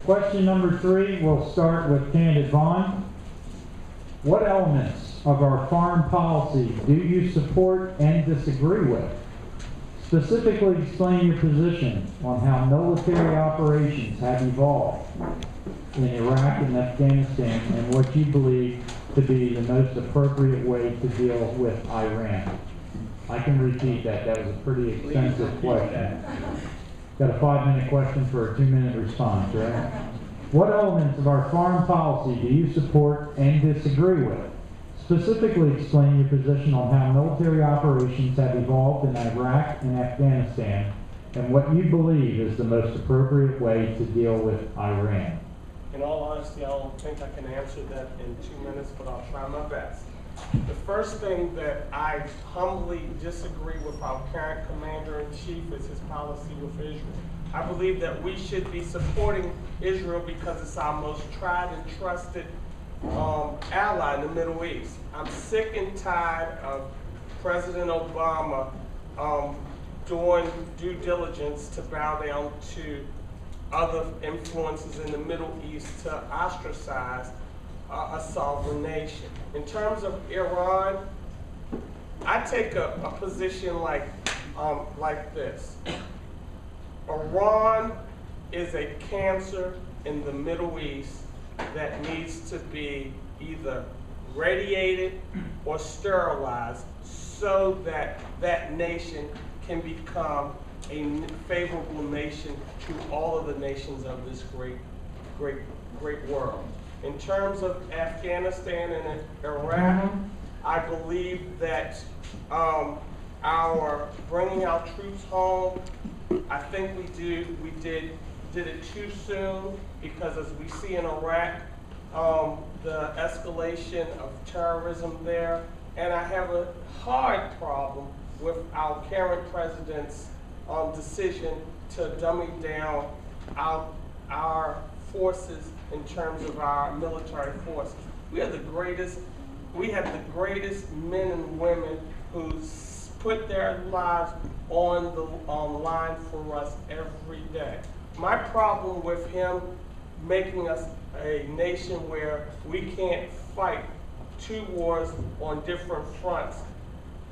Question number 3, we'll start with Candid Vaughn. What elements of our foreign policy do you support and disagree with? Specifically explain your position on how military operations have evolved in Iraq and Afghanistan and what you believe to be the most appropriate way to deal with Iran. I can repeat that. That was a pretty extensive question. Got a 5-minute question for a 2-minute response, right? What elements of our foreign policy do you support and disagree with? Specifically explain your position on how military operations have evolved in Iraq and Afghanistan and what you believe is the most appropriate way to deal with Iran. In all honesty, I don't think I can answer that in 2 minutes, but I'll try my best. The first thing that I humbly disagree with our current commander-in-chief is his policy with Israel. I believe that we should be supporting Israel because it's our most tried and trusted ally in the Middle East. I'm sick and tired of President Obama doing due diligence to bow down to other influences in the Middle East to ostracize a sovereign nation. In terms of Iran, I take a position like this. Iran is a cancer in the Middle East that needs to be either radiated or sterilized so that that nation can become a favorable nation to all of the nations of this great world. In terms of Afghanistan and Iraq, I believe that our bringing our troops home, I think we did it too soon, because as we see in Iraq, the escalation of terrorism there, and I have a hard problem with our current president's decision to dummy down our forces in terms of our military forces. We have the greatest men and women who put their lives on the line for us every day. My problem with him making us a nation where we can't fight 2 wars on different fronts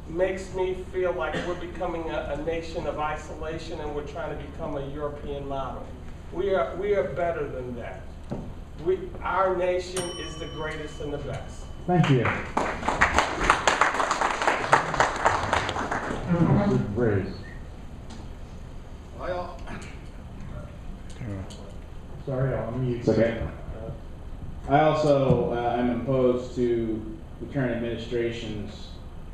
makes me feel like we're becoming a nation of isolation and we're trying to become a European model. We are better than that. Our nation is the greatest and the best. Thank you. Grace. Sorry, I'll mute. It's okay. I also am opposed to the current administration's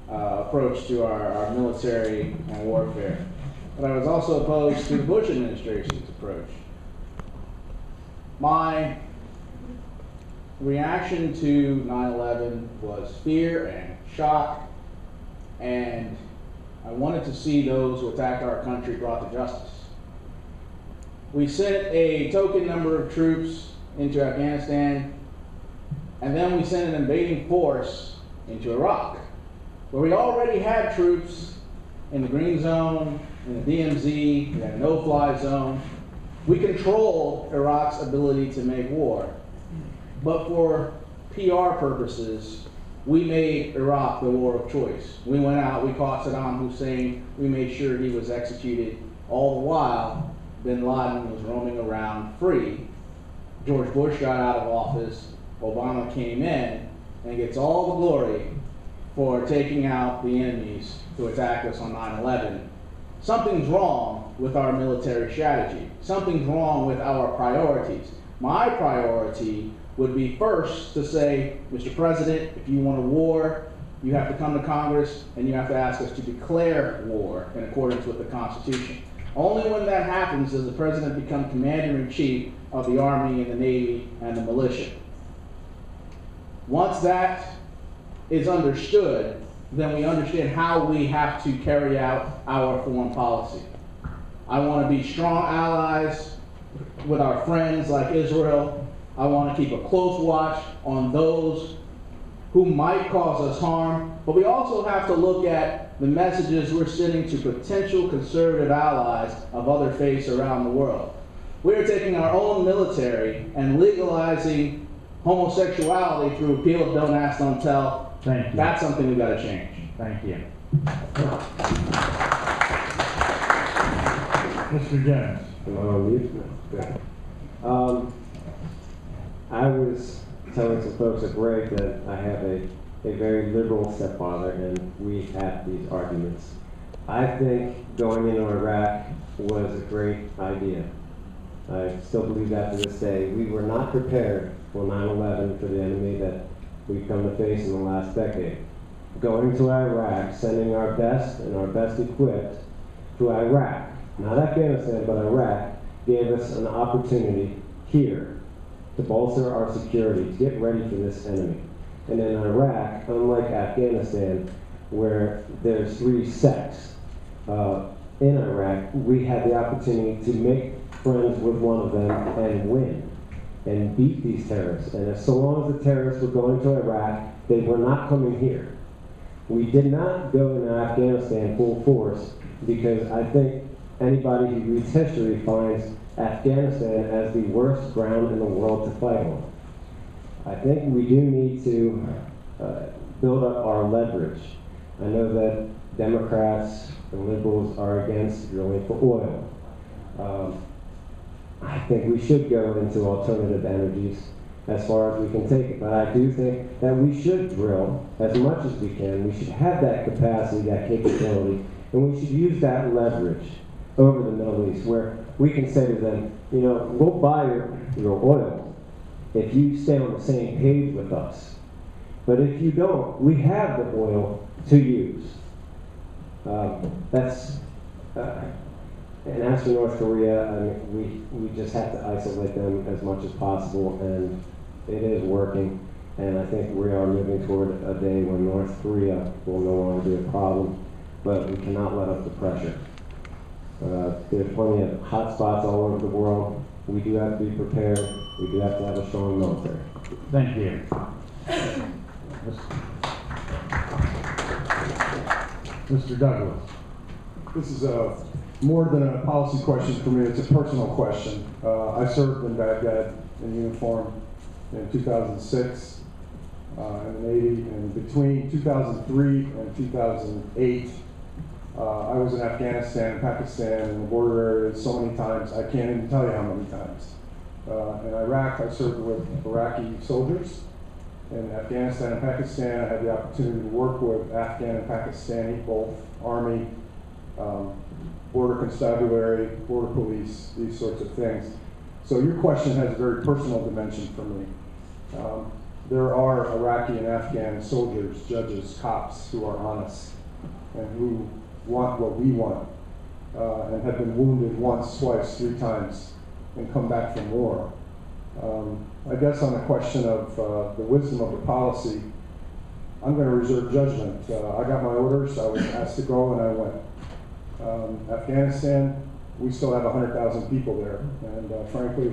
approach to our military and warfare. But I was also opposed to the Bush administration's approach. My reaction to 9/11 was fear and shock, and I wanted to see those who attacked our country brought to justice. We sent a token number of troops into Afghanistan, and then we sent an invading force into Iraq, where we already had troops in the Green Zone, in the DMZ, we had a no-fly zone. We controlled Iraq's ability to make war. But for PR purposes, we made Iraq the war of choice. We went out, we caught Saddam Hussein, we made sure he was executed. All the while, bin Laden was roaming around free. George Bush got out of office, Obama came in, and gets all the glory for taking out the enemies who attacked us on 9/11. Something's wrong with our military strategy. Something's wrong with our priorities. My priority would be first to say, Mr. President, if you want a war, you have to come to Congress and you have to ask us to declare war in accordance with the Constitution. Only when that happens does the President become Commander-in-Chief of the Army and the Navy and the militia. Once that is understood, then we understand how we have to carry out our foreign policy. I want to be strong allies with our friends like Israel. I want to keep a close watch on those who might cause us harm, but we also have to look at the messages we're sending to potential conservative allies of other faiths around the world. We're taking our own military and legalizing homosexuality through repeal of Don't Ask, Don't Tell. Thank you. That's something we've got to change. Thank you. Mr. Jones. I was telling some folks at break that I have a very liberal stepfather, and we have these arguments. I think going into Iraq was a great idea. I still believe that to this day. We were not prepared for 9/11, for the enemy that we've come to face in the last decade. Going to Iraq, sending our best and our best equipped to Iraq, not Afghanistan, but Iraq, gave us an opportunity here to bolster our security, to get ready for this enemy. And in Iraq, unlike Afghanistan, where there's 3 sects, in Iraq, we had the opportunity to make friends with one of them and win and beat these terrorists. And so long as the terrorists were going to Iraq, they were not coming here. We did not go into Afghanistan full force because I think anybody who reads history finds Afghanistan as the worst ground in the world to fight on. I think we do need to build up our leverage. I know that Democrats and liberals are against drilling for oil. I think we should go into alternative energies as far as we can take it. But I do think that we should drill as much as we can. We should have that capacity, that capability, and we should use that leverage over the Middle East, where we can say to them, you know, we'll buy your oil if you stay on the same page with us. But if you don't, we have the oil to use. And as for North Korea, I mean, we just have to isolate them as much as possible, and it is working. And I think we are moving toward a day when North Korea will no longer be a problem, but we cannot let up the pressure. There's plenty of hot spots all over the world. We do have to be prepared. We do have to have a strong military. Thank you. Mr. Douglas. This is more than a policy question for me, it's a personal question. I served in Baghdad in uniform in 2006 in the Navy, and between 2003 and 2008, I was in Afghanistan and Pakistan and the border areas so many times, I can't even tell you how many times. In Iraq, I served with Iraqi soldiers. In Afghanistan and Pakistan, I had the opportunity to work with Afghan and Pakistani, both Army, Border Constabulary, Border Police, these sorts of things. So your question has a very personal dimension for me. There are Iraqi and Afghan soldiers, judges, cops who are honest and who want what we want and have been wounded once, twice, 3 times and come back from war. I guess on the question of the wisdom of the policy, I'm going to reserve judgment. I got my orders, I was asked to go, and I went. Afghanistan, we still have 100,000 people there, and frankly,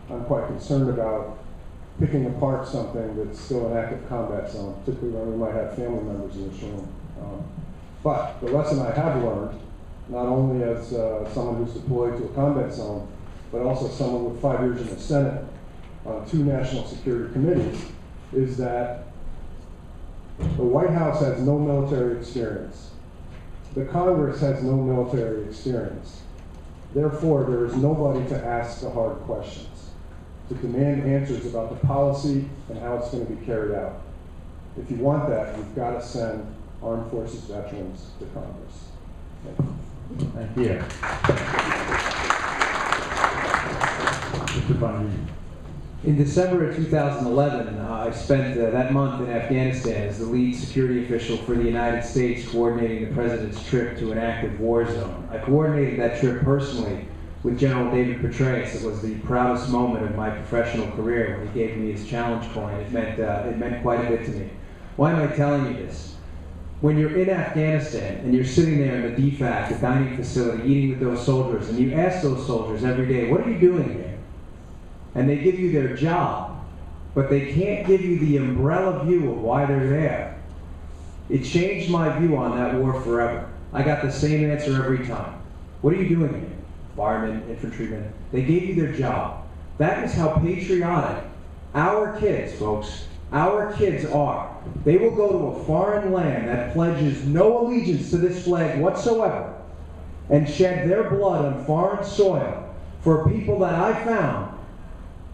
I'm quite concerned about picking apart something that's still an active combat zone, particularly when we might have family members in this room. But the lesson I have learned, not only as someone who's deployed to a combat zone, but also someone with 5 years in the Senate on 2 national security committees, is that the White House has no military experience. The Congress has no military experience. Therefore, there is nobody to ask the hard questions, to demand answers about the policy and how it's going to be carried out. If you want that, you've got to send Armed Forces veterans to Congress. Thank you. Mr. Bundy. In December of 2011, I spent that month in Afghanistan as the lead security official for the United States, coordinating the President's trip to an active war zone. I coordinated that trip personally with General David Petraeus. It was the proudest moment of my professional career when he gave me his challenge coin. It meant quite a bit to me. Why am I telling you this? When you're in Afghanistan and you're sitting there in the DFAC, the dining facility, eating with those soldiers, and you ask those soldiers every day, what are you doing here? And they give you their job, but they can't give you the umbrella view of why they're there. It changed my view on that war forever. I got the same answer every time. What are you doing here? firemen, infantrymen. They gave you their job. That is how patriotic our kids, folks, our kids are. They will go to a foreign land that pledges no allegiance to this flag whatsoever and shed their blood on foreign soil for people that I found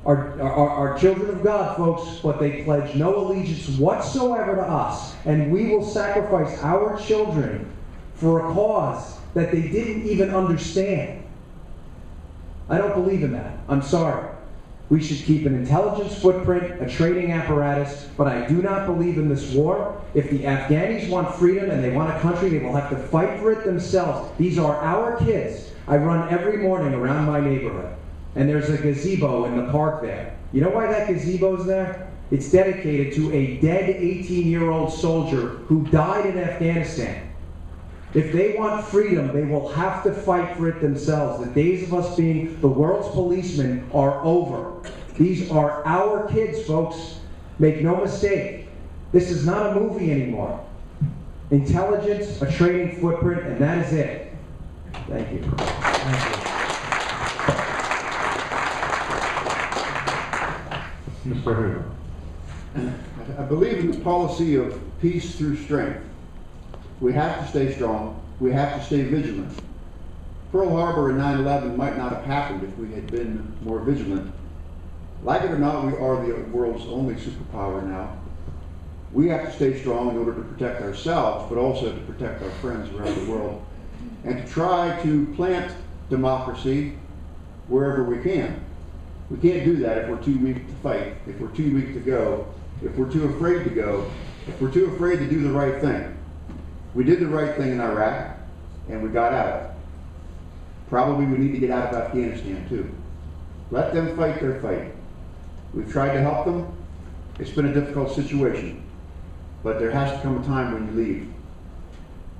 are children of God, folks, but they pledge no allegiance whatsoever to us. And we will sacrifice our children for a cause that they didn't even understand. I don't believe in that. I'm sorry. We should keep an intelligence footprint, a training apparatus, but I do not believe in this war. If the Afghanis want freedom and they want a country, they will have to fight for it themselves. These are our kids. I run every morning around my neighborhood, and there's a gazebo in the park there. You know why that gazebo's there? It's dedicated to a dead 18-year-old soldier who died in Afghanistan. If they want freedom, they will have to fight for it themselves. The days of us being the world's policemen are over. These are our kids, folks. Make no mistake. This is not a movie anymore. Intelligence, a training footprint, and that is it. Thank you. Mr. Hoover. I believe in the policy of peace through strength. We have to stay strong. We have to stay vigilant. Pearl Harbor and 9/11 might not have happened if we had been more vigilant. Like it or not, we are the world's only superpower now. We have to stay strong in order to protect ourselves, but also to protect our friends around the world, and to try to plant democracy wherever we can. We can't do that if we're too weak to fight, if we're too weak to go, if we're too afraid to go, if we're too afraid to do the right thing. We did the right thing in Iraq, and we got out. Probably we need to get out of Afghanistan too. Let them fight their fight. We've tried to help them. It's been a difficult situation, but there has to come a time when you leave.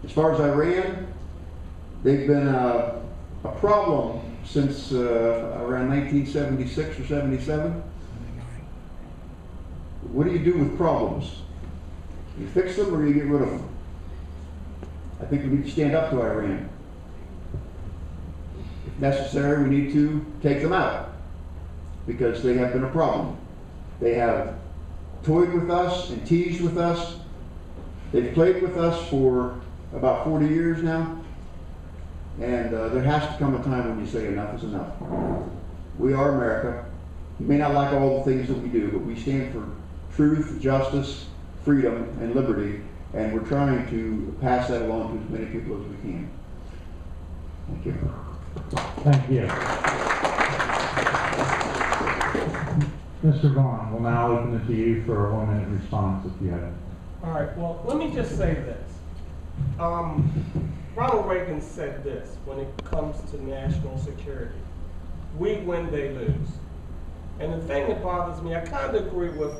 As far as Iran, they've been a problem since around 1976 or 77. What do you do with problems? You fix them or you get rid of them? I think we need to stand up to Iran. If necessary, we need to take them out because they have been a problem. They have toyed with us and teased with us. They've played with us for about 40 years now. And there has to come a time when you say enough is enough. We are America. You may not like all the things that we do, but we stand for truth, justice, freedom, and liberty. And we're trying to pass that along to as many people as we can. Thank you. Thank you. Mr. Vaughn, we'll now open it to you for a 1-minute response if you have it. All right, well, let me just say this. Ronald Reagan said this when it comes to national security. We win, they lose. And the thing that bothers me, I kind of agree with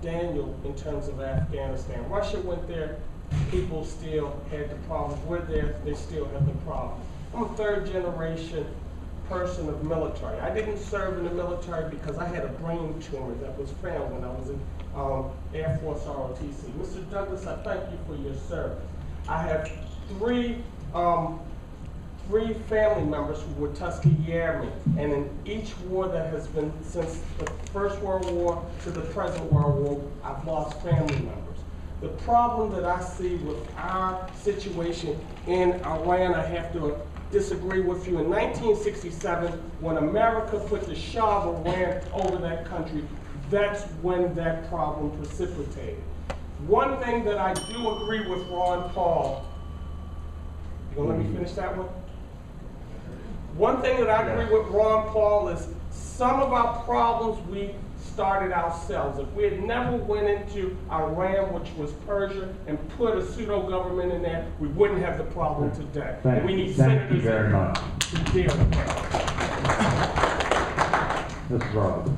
Daniel in terms of Afghanistan. Russia went there, people still had the problems. We're there, they still have the problems. I'm a third-generation person of military. I didn't serve in the military because I had a brain tumor that was found when I was in Air Force ROTC. Mr. Douglas, I thank you for your service. I have three family members who were Tuskegee Airmen, and in each war that has been since the First World War to the present World War, I've lost family members. The problem that I see with our situation in Iran, I have to disagree with you. In 1967, when America put the Shah of Iran over that country, that's when that problem precipitated. One thing that I do agree with Ron Paul, you gonna let me finish that one? One thing that I agree with Ron Paul is some of our problems we started ourselves. If we had never went into Iran, which was Persia, and put a pseudo-government in there, we wouldn't have the problem today. And we need Thank you senators very much. to deal with that. Mr. Robert.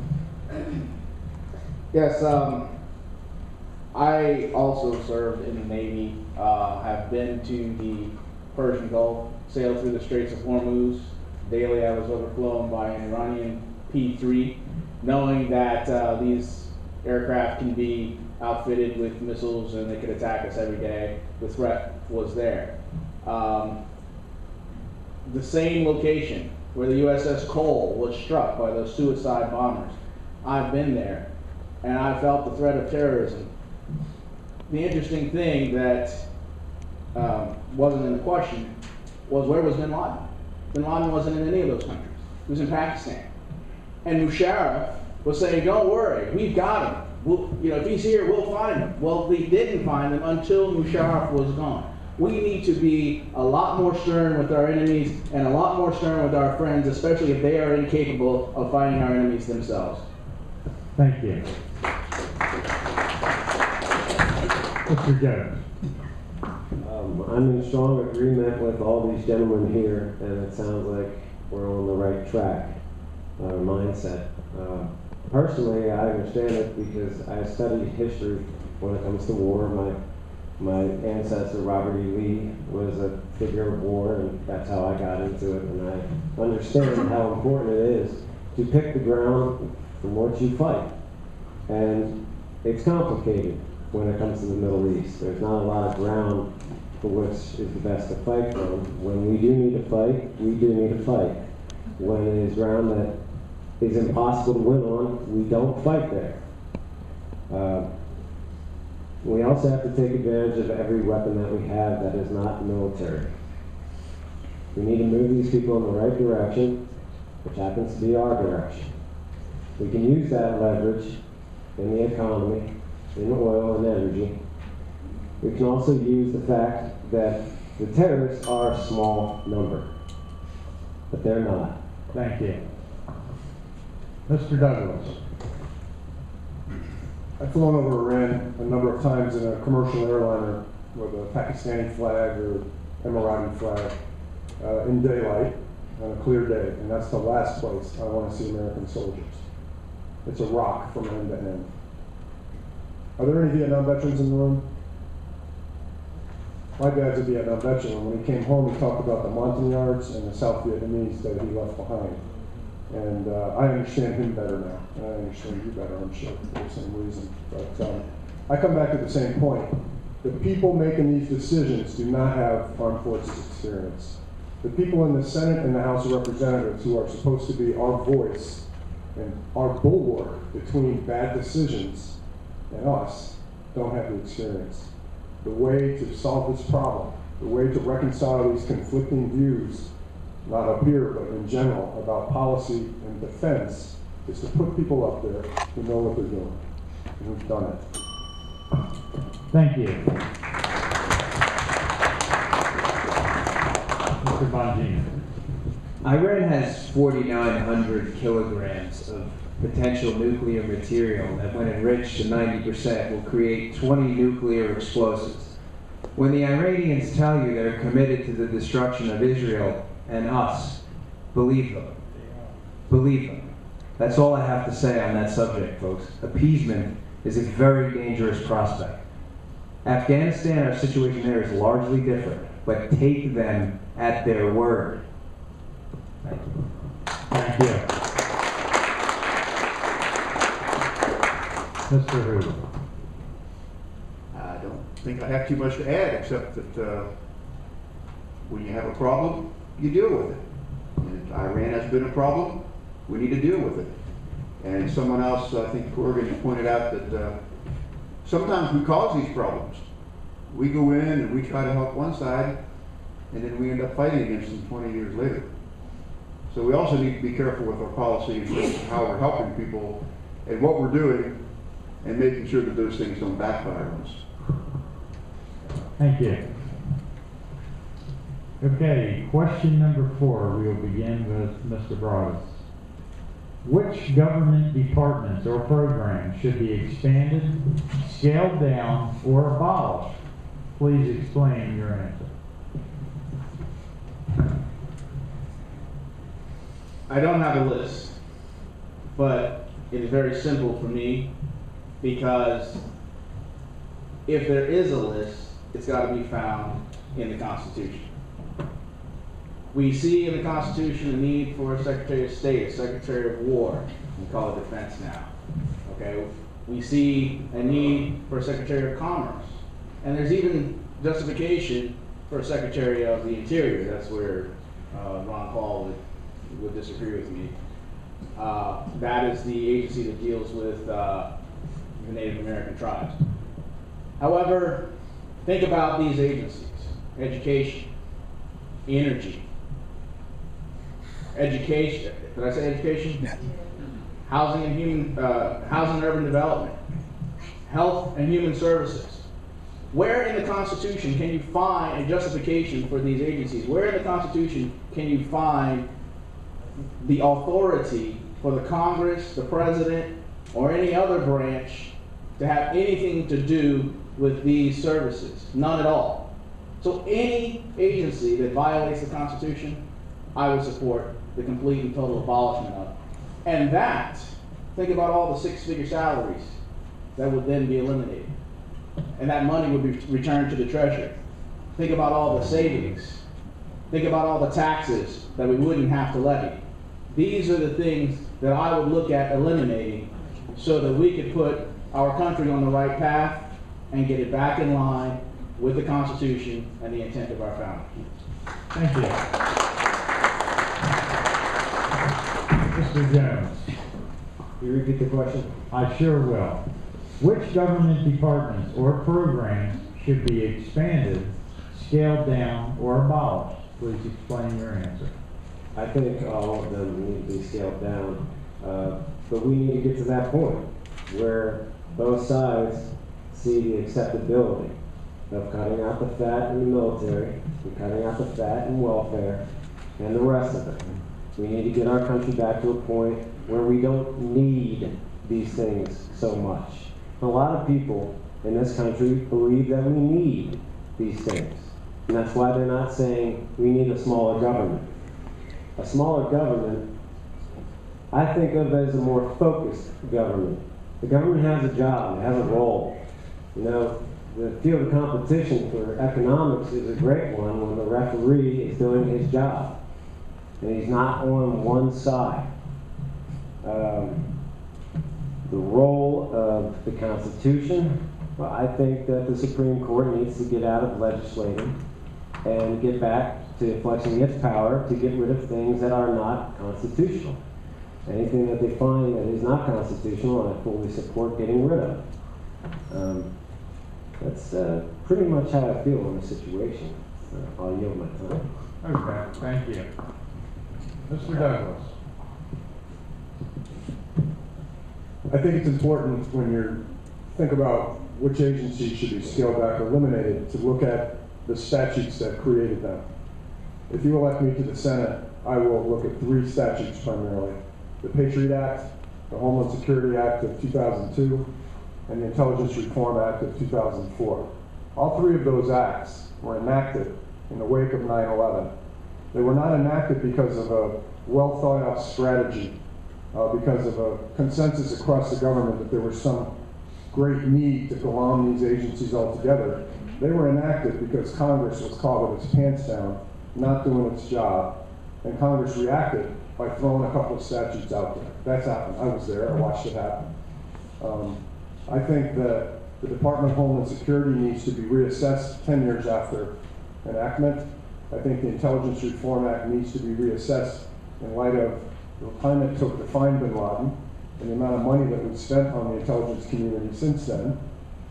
Yes, I also served in the Navy, have been to the Persian Gulf, sailed through the Straits of Hormuz. Daily I was overflown by an Iranian P-3, knowing that these aircraft can be outfitted with missiles and they could attack us every day. The threat was there. the same location where the USS Cole was struck by those suicide bombers. I've been there, and I felt the threat of terrorism. The interesting thing that wasn't in the question was, where was bin Laden? Bin Laden wasn't in any of those countries. He was in Pakistan. And Musharraf was saying, don't worry, we've got him. If he's here, we'll find him. Well, we didn't find him until Musharraf was gone. We need to be a lot more stern with our enemies and a lot more stern with our friends, especially if they are incapable of fighting our enemies themselves. Thank you. Mr. Jones. I'm in strong agreement with all these gentlemen here, and it sounds like we're on the right track, mindset. Personally, I understand it because I studied history when it comes to war. My ancestor, Robert E. Lee, was a figure of war, and that's how I got into it. And I understand how important it is to pick the ground from which you fight. And it's complicated when it comes to the Middle East. There's not a lot of ground for which is the best to fight from. When we do need to fight, we do need to fight. When it is ground that is impossible to win on, we don't fight there. We also have to take advantage of every weapon that we have that is not military. We need to move these people in the right direction, which happens to be our direction. We can use that leverage in the economy, in oil and energy. We can also use the fact that the terrorists are a small number, but they're not. Thank you. Mr. Douglas. I've flown over Iran a number of times in a commercial airliner with a Pakistani flag or Emirati flag in daylight on a clear day, and that's the last place I want to see American soldiers. It's a rock from end to end. Are there any Vietnam veterans in the room? My dad's a Vietnam veteran, and when he came home, he talked about the Montagnards and the South Vietnamese that he left behind. And I understand him better now, and I understand you better, I'm sure, for the same reason. But I come back to the same point. The people making these decisions do not have armed forces experience. The people in the Senate and the House of Representatives who are supposed to be our voice and our bulwark between bad decisions and us don't have the experience. The way to solve this problem, the way to reconcile these conflicting views, not up here, but in general, about policy and defense, is to put people up there who know what they're doing. And we've done it. Thank you. Mr. Bongino. Iran has 4,900 kilograms of potential nuclear material that, when enriched to 90%, will create 20 nuclear explosives. When the Iranians tell you they're committed to the destruction of Israel and us, believe them. Believe them. That's all I have to say on that subject, folks. Appeasement is a very dangerous prospect. Afghanistan, our situation there is largely different, but take them at their word. Thank you. Thank you. Mr. Hoover. I don't think I have too much to add, except that when you have a problem, you deal with it. And if Iran has been a problem, we need to deal with it. And someone else, I think Corrigan pointed out that sometimes we cause these problems. We go in and we try to help one side, and then we end up fighting against them 20 years later. So we also need to be careful with our policy in terms of how we're helping people and what we're doing, and making sure that those things don't backfire on us. Thank you. Okay, question number 4. We will begin with Mr. Broadus. Which government departments or programs should be expanded, scaled down, or abolished? Please explain your answer. I don't have a list, but it is very simple for me, because if there is a list, it's got to be found in the Constitution. We see in the Constitution the need for a Secretary of State, a Secretary of War. We call it defense now. Okay. We see a need for a Secretary of Commerce, and there's even justification for a Secretary of the Interior. That's where Ron Paul would disagree with me. That is the agency that deals with the Native American tribes. However, think about these agencies: education, energy, education. Did I say education? Housing and housing and urban development, health and human services. Where in the Constitution can you find a justification for these agencies? Where in the Constitution can you find the authority for the Congress, the President, or any other branch to have anything to do with these services? None at all. So any agency that violates the Constitution, I would support the complete and total abolishment of. And that, think about all the six-figure salaries that would then be eliminated. And that money would be returned to the treasury. Think about all the savings. Think about all the taxes that we wouldn't have to levy. These are the things that I would look at eliminating so that we could put our country on the right path and get it back in line with the Constitution and the intent of our founding. Thank you. Mr. Jones. Can you repeat the question? I sure will. Which government departments or programs should be expanded, scaled down, or abolished? Please explain your answer. I think all of them need to be scaled down, but we need to get to that point where both sides see the acceptability of cutting out the fat in the military, and cutting out the fat in welfare, and the rest of it. We need to get our country back to a point where we don't need these things so much. A lot of people in this country believe that we need these things. And that's why they're not saying we need a smaller government. A smaller government, I think of as a more focused government. The government has a job, it has a role. You know, the field of competition for economics is a great one when the referee is doing his job. And he's not on one side. The role of the Constitution, well, I think that the Supreme Court needs to get out of legislating and get back to flexing its power to get rid of things that are not constitutional. Anything that they find that is not constitutional, I fully support getting rid of. That's pretty much how I feel on the situation. I'll yield my time. Okay, thank you. Mr. Douglas. I think it's important when you think about which agencies should be scaled back or eliminated to look at the statutes that created them. If you elect me to the Senate, I will look at three statutes primarily: the Patriot Act, the Homeland Security Act of 2002, and the Intelligence Reform Act of 2004. All three of those acts were enacted in the wake of 9/11. They were not enacted because of a well-thought-out strategy, because of a consensus across the government that there was some great need to go on these agencies altogether. They were enacted because Congress was caught with its pants down, not doing its job, and Congress reacted by throwing a couple of statutes out there. That's happened. I was there. I watched it happen. I think that the Department of Homeland Security needs to be reassessed 10 years after enactment. I think the Intelligence Reform Act needs to be reassessed in light of the time it took to find bin Laden and the amount of money that we've spent on the intelligence community since then.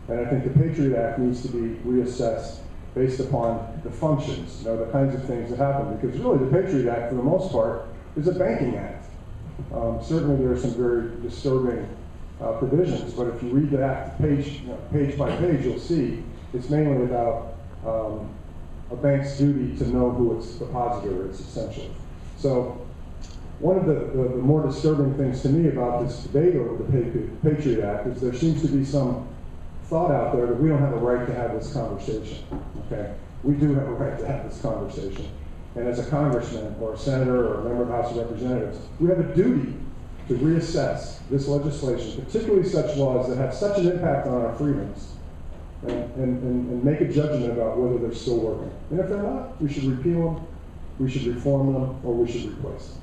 And I think the Patriot Act needs to be reassessed based upon the functions, you know, the kinds of things that happen. Because really the Patriot Act, for the most part, is a banking act. Certainly there are some very disturbing provisions, but if you read the act page by page, you'll see it's mainly about a bank's duty to know who its depositor is, essentially. So one of the more disturbing things to me about this debate over the Patriot Act is there seems to be some thought out there that we don't have a right to have this conversation, okay? We do have a right to have this conversation. And as a congressman or a senator or a member of the House of Representatives, we have a duty to reassess this legislation, particularly such laws that have such an impact on our freedoms, and make a judgment about whether they're still working. And if they're not, we should repeal them, we should reform them, or we should replace them.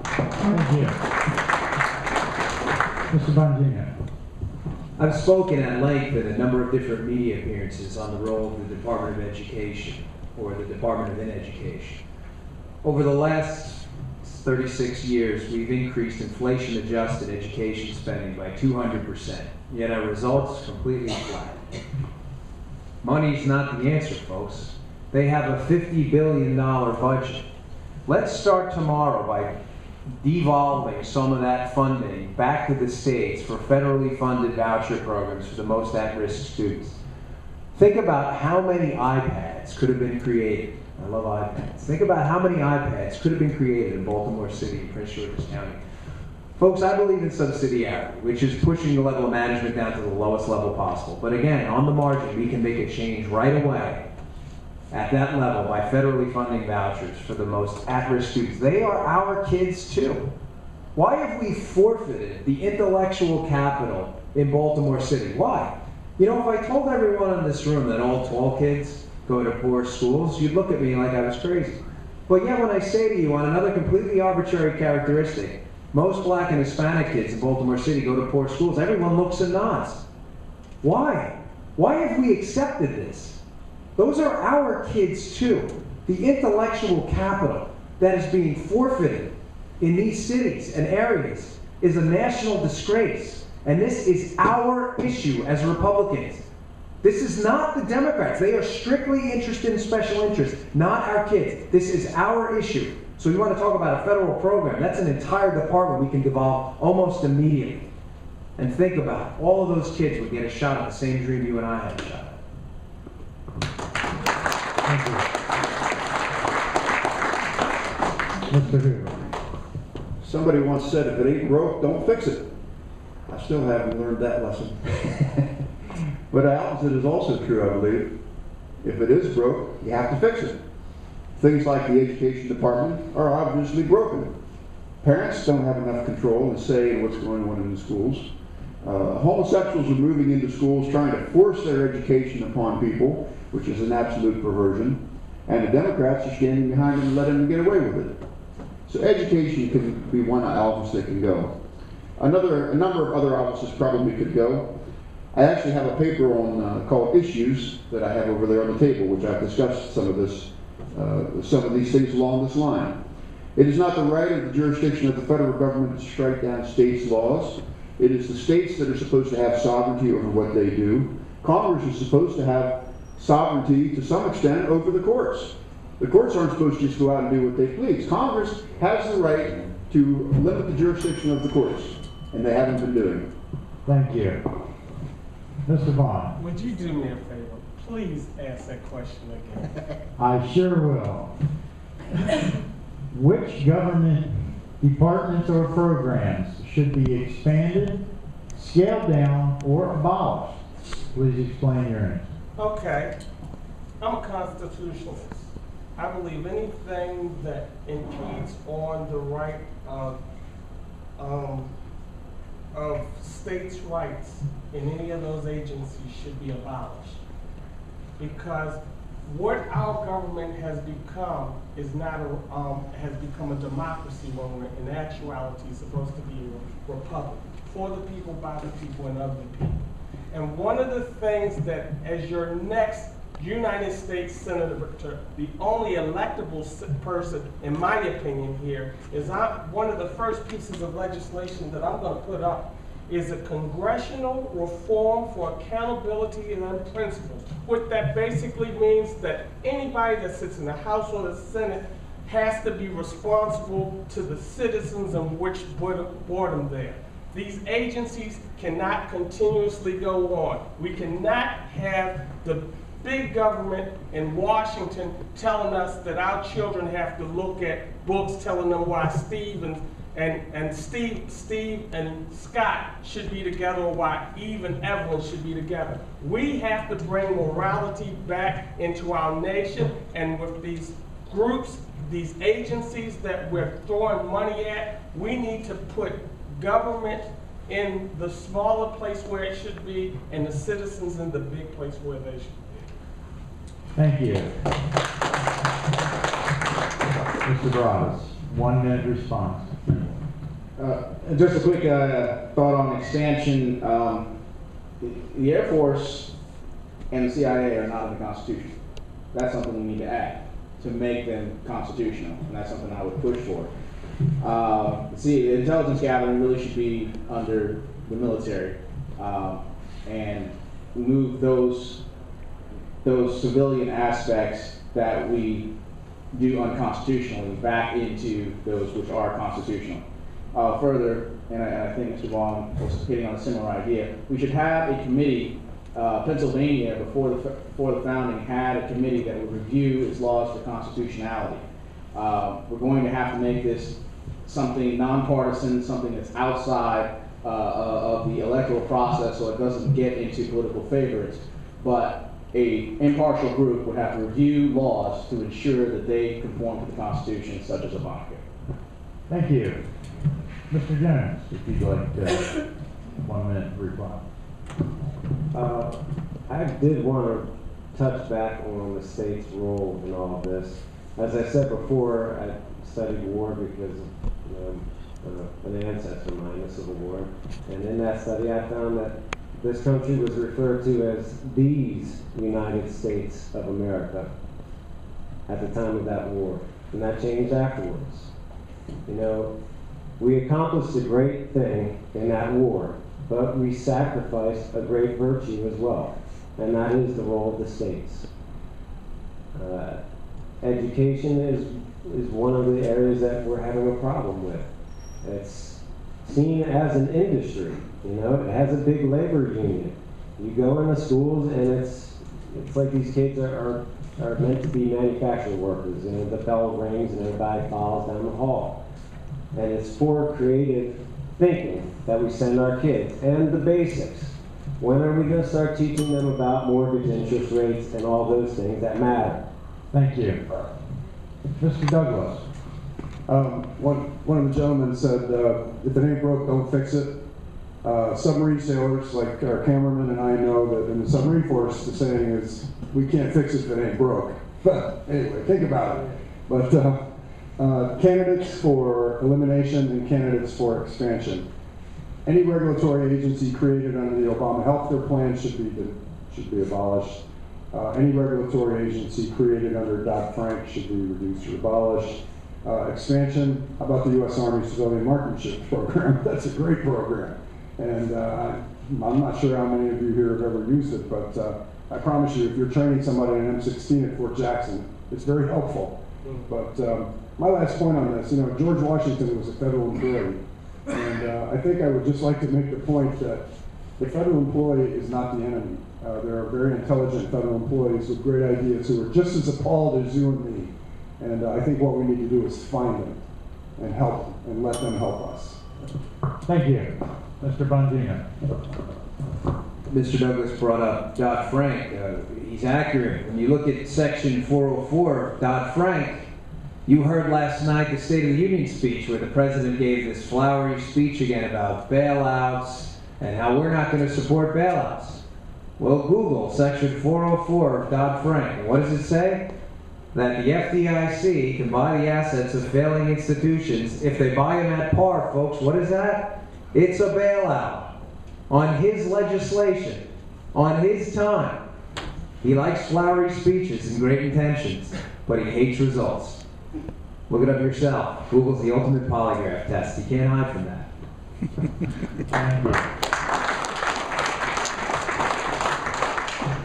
Thank you. Mr. Bongino. I've spoken at length in a number of different media appearances on the role of the Department of Education or the Department of Education. Over the last 36 years, we've increased inflation-adjusted education spending by 200%, yet our results completely flat. Money's not the answer, folks. They have a $50 billion budget. Let's start tomorrow by devolving some of that funding back to the states for federally funded voucher programs for the most at-risk students. Think about how many iPads could have been created. I love iPads. Think about how many iPads could have been created in Baltimore City and Prince George's County. Folks, I believe in subsidiarity, which is pushing the level of management down to the lowest level possible. But again, on the margin, we can make a change right away at that level by federally funding vouchers for the most at-risk students. They are our kids too. Why have we forfeited the intellectual capital in Baltimore City? Why? You know, if I told everyone in this room that all tall kids go to poor schools, you'd look at me like I was crazy. But yet when I say to you on another completely arbitrary characteristic, most black and Hispanic kids in Baltimore City go to poor schools, everyone looks and nods. Why? Why have we accepted this? Those are our kids too. The intellectual capital that is being forfeited in these cities and areas is a national disgrace. And this is our issue as Republicans. This is not the Democrats. They are strictly interested in special interests, not our kids. This is our issue. So you want to talk about a federal program, that's an entire department we can devolve almost immediately. And think about it. All of those kids would get a shot at the same dream you and I had a shot at. Thank you. Mr. Hoover. Somebody once said, if it ain't broke, don't fix it. I still haven't learned that lesson. But the opposite is also true, I believe. If it is broke, you have to fix it. Things like the education department are obviously broken. Parents don't have enough control and say in what's going on in the schools. Homosexuals are moving into schools trying to force their education upon people, which is an absolute perversion. And the Democrats are standing behind them and letting them get away with it. So education can be one office that can go. A number of other offices probably could go. I actually have a paper on called Issues that I have over there on the table, which I've discussed some of these things along this line. It is not the right of the jurisdiction of the federal government to strike down states' laws. It is the states that are supposed to have sovereignty over what they do. Congress is supposed to have sovereignty to some extent over the courts. The courts aren't supposed to just go out and do what they please. Congress has the right to limit the jurisdiction of the courts, and they haven't been doing it. Thank you. Mr. Vaughn. Would you do me a favor? Please ask that question again. I sure will. Which government departments or programs should be expanded, scaled down, or abolished? Please explain your answer. Okay. I'm a constitutionalist. I believe anything that impedes on the right of states' rights in any of those agencies should be abolished. Because what our government has become is not has become a democracy when in actuality it's supposed to be a republic for the people, by the people, and of the people. And one of the things that, as your next United States Senator, the only electable person, in my opinion here, is one of the first pieces of legislation that I'm going to put up is a congressional reform for accountability and principles. What that basically means that anybody that sits in the House or the Senate has to be responsible to the citizens in which brought them there. These agencies cannot continuously go on. We cannot have the big government in Washington telling us that our children have to look at books telling them why Steve and Scott should be together, or why Eve and Evelyn should be together. We have to bring morality back into our nation, and with these groups, these agencies that we're throwing money at, we need to put government in the smaller place where it should be, and the citizens in the big place where they should be. Thank you. Mr. Bras, 1 minute response. Just a quick thought on expansion. The Air Force and the CIA are not in the Constitution. That's something we need to add. to make them constitutional, and that's something I would push for. See, the intelligence gathering really should be under the military, and move those civilian aspects that we do unconstitutionally back into those which are constitutional. Further, and I think Mr. Vaughn was hitting on a similar idea, we should have a committee. Pennsylvania, before the founding, had a committee that would review its laws for constitutionality. We're going to have to make this something nonpartisan, something that's outside of the electoral process, so it doesn't get into political favorites. But a impartial group would have to review laws to ensure that they conform to the Constitution, such as Obamacare. Thank you. Mr. Jones, if you'd like to, 1 minute reply. I did want to touch back on the state's role in all of this. As I said before, I studied war because of an ancestor of mine, the Civil War. And in that study, I found that this country was referred to as these United States of America at the time of that war. And that changed afterwards. You know, we accomplished a great thing in that war, but we sacrificed a great virtue as well, and that is the role of the states. Education is one of the areas that we're having a problem with. It's seen as an industry, you know, it has a big labor union. You go in the schools and it's like these kids are meant to be manufacturing workers, you know, the bell rings and everybody follows down the hall. And it's for creative thinking that we send our kids, and the basics. When are we going to start teaching them about mortgage interest rates and all those things that matter? Thank you. Mr. Douglas. One of the gentlemen said, if it ain't broke, don't fix it. Submarine sailors, like our cameraman and I, know that in the submarine force, the saying is, we can't fix it if it ain't broke. But anyway, think about it. But candidates for elimination and candidates for expansion. Any regulatory agency created under the Obama healthcare plan should be abolished. Any regulatory agency created under Dodd-Frank should be reduced or abolished. Expansion, how about the U.S. Army Civilian Marksmanship Program? That's a great program. And I'm not sure how many of you here have ever used it, but I promise you, if you're training somebody in an M16 at Fort Jackson, it's very helpful. But my last point on this, you know, George Washington was a federal employee. And I think I would just like to make the point that the federal employee is not the enemy. There are very intelligent federal employees with great ideas who are just as appalled as you and me. And I think what we need to do is find them and help them and let them help us. Thank you. Mr. Bongino. Mr. Douglas brought up Dodd-Frank. He's accurate. When you look at Section 404 of Dodd-Frank, you heard last night the State of the Union speech where the president gave this flowery speech again about bailouts and how we're not going to support bailouts. Well, Google Section 404 of Dodd-Frank. And what does it say? That the FDIC can buy the assets of failing institutions if they buy them at par, folks. What is that? It's a bailout on his legislation, on his time. He likes flowery speeches and great intentions, but he hates results. Look it up yourself. Google's the ultimate polygraph test. You can't hide from that. Thank you.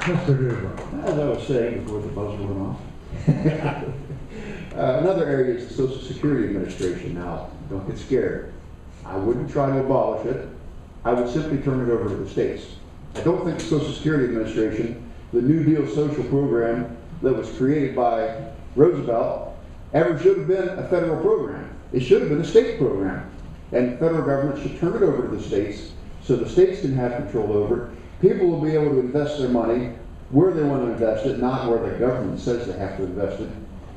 Mr. Hoover. As I was saying before the buzzer went off. Another area is the Social Security Administration. Now, don't get scared. I wouldn't try to abolish it. I would simply turn it over to the states. I don't think the Social Security Administration, the New Deal social program that was created by Roosevelt, ever should have been a federal program. It should have been a state program. And the federal government should turn it over to the states so the states can have control over it. People will be able to invest their money where they want to invest it, not where the government says they have to invest it,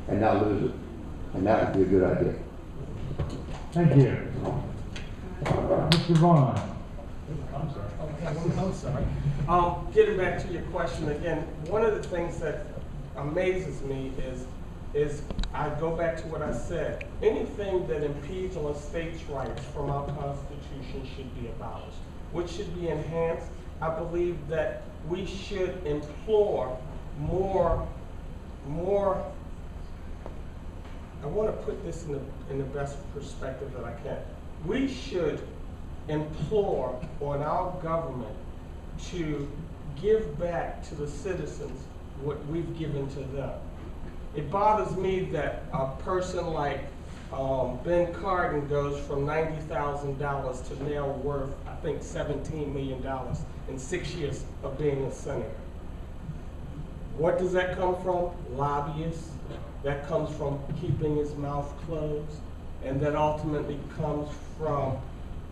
and not lose it. And that would be a good idea. Thank you. Mr. Vaughn. I'm sorry. Getting back to your question again, one of the things that amazes me is I go back to what I said. Anything that impedes on states' rights from our Constitution should be abolished. Which should be enhanced. I believe that we should implore more I want to put this in the best perspective that I can. We should implore on our government to give back to the citizens what we've given to them. It bothers me that a person like Ben Cardin goes from $90,000 to now worth, I think, $17 million in 6 years of being a senator. What does that come from? Lobbyists. That comes from keeping his mouth closed. And that ultimately comes from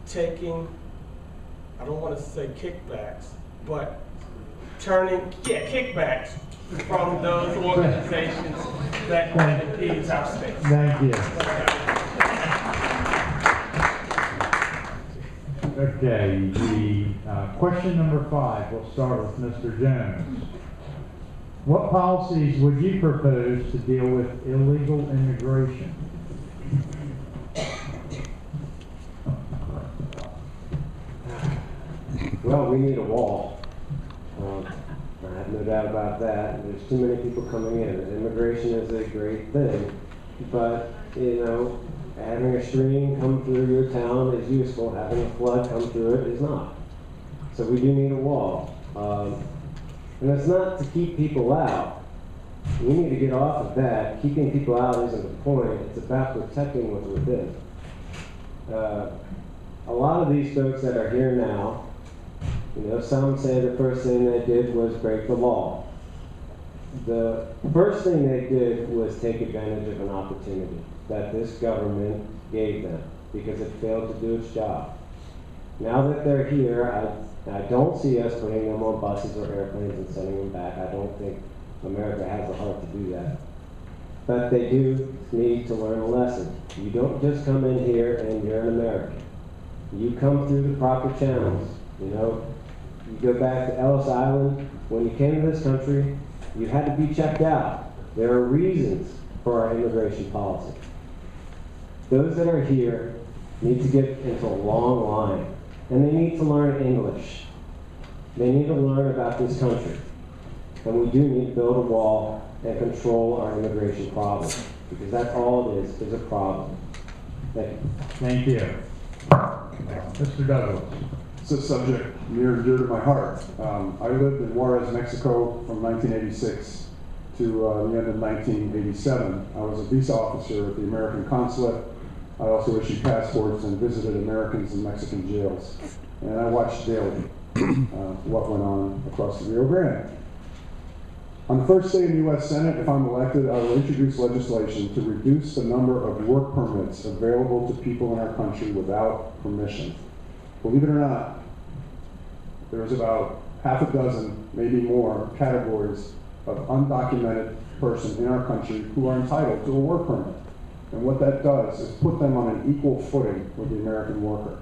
taking, I don't want to say kickbacks, but kickbacks from those organizations that impedes our state. Thank you. Okay, the question number 5, we'll start with Mr. Jones. What policies would you propose to deal with illegal immigration? Well, we need a wall. I have no doubt about that. There's too many people coming in. Immigration is a great thing, but, you know, having a stream come through your town is useful. Having a flood come through it is not. So we do need a wall. And it's not to keep people out. We need to get off of that. Keeping people out isn't the point. It's about protecting what's within. A lot of these folks that are here now, you know, some say the first thing they did was break the law. The first thing they did was take advantage of an opportunity that this government gave them because it failed to do its job. Now that they're here, I don't see us putting them on buses or airplanes and sending them back. I don't think America has the heart to do that. But they do need to learn a lesson. You don't just come in here and you're an American. You come through the proper channels. You know, you go back to Ellis Island. When you came to this country, you had to be checked out. There are reasons for our immigration policy. Those that are here need to get into a long line. And they need to learn English. They need to learn about this country. And we do need to build a wall and control our immigration problem. Because that's all it is a problem. Thank you. Thank you. Mr. Douglas. It's a subject near and dear to my heart. I lived in Juarez, Mexico from 1986 to the end of 1987. I was a visa officer at the American consulate. I also issued passports and visited Americans in Mexican jails. And I watched daily what went on across the Rio Grande. On the first day in the U.S. Senate, if I'm elected, I will introduce legislation to reduce the number of work permits available to people in our country without permission. Believe it or not, there's about half a dozen, maybe more, categories of undocumented person in our country who are entitled to a work permit. And what that does is put them on an equal footing with the American worker.